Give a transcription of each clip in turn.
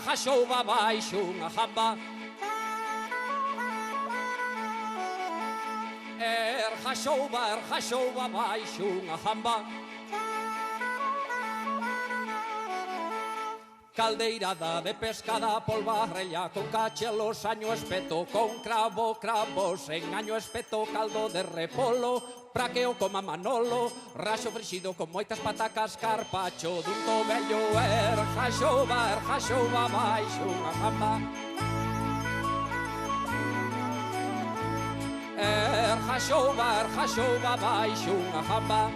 Jasauba baixunha jamba. Jasauba baixunha jamba. Caldeirada de pescada, polvarrella con cachelos, año espeto con cravos, en año espeto caldo de repolo, praqueo como a Manolo, raxo frixido con moitas patacas, carpacho dun tobello, jasauba baixo unha jamba. Jasauba baixo unha jamba.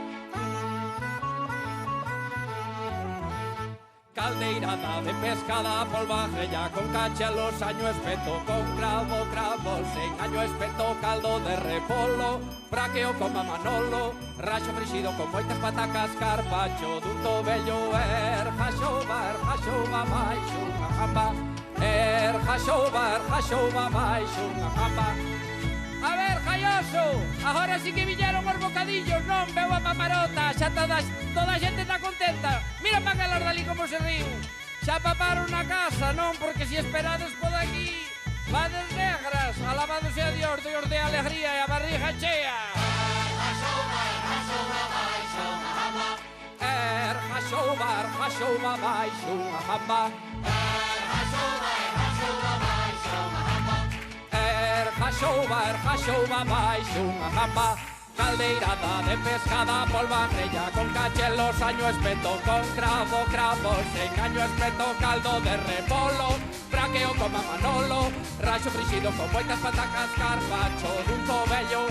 Caldeirada de pescada, polvarrella con cachelos, año espeto con cravos, en año espeto caldo de repolo, praqueo como a Manolo, raxo frixido con moitas patacas, carpacho dun tobello, jasauba baixo unha jamba. Jasauba baixo unha jamba. A ver, Jaioso, agora sí que viñeron os bocadillos, non? Veu a paparota, xa toda a xente está contenta. Mira pa que las dali como se ríu. Xa paparon na casa, non? Porque si esperades por aquí, vades negras, alabado sea Dios, Dios de alegría e a barriga chea. Jasauba baixo unha jamba. Jasauba baixo unha jamba. Jasauba baixo unha jamba. Caldeirada de pescada, polvarrella con cachelos, año espeto con cravos, en año espeto caldo de repolo, praqueo como a Manolo, raxo frixido con moitas patacas, carpacho dun tobello.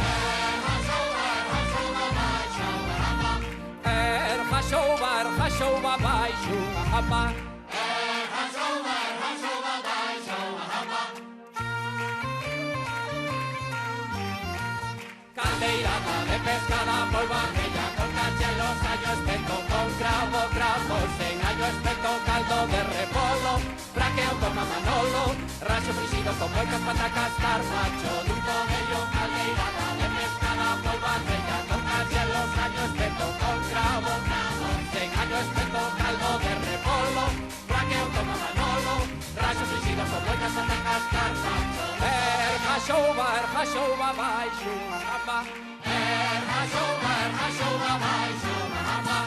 Jasauba baixo unha jamba. Caldeirada de pescada, polvarrella con cachelos, año espeto con cravos, en año espeto caldo de repolo, praqueo como a Manolo, raxo frixido con moitas patacas, carpacho dun tobello. Caldeirada de pescada, polvarrella con cachelos, año espeto con cravos, en año espeto caldo de repolo, praqueo como a Manolo, raxo frixido con moitas patacas, carpacho. Jasauba baixo unha jamba. Jasauba baixo unha jamba.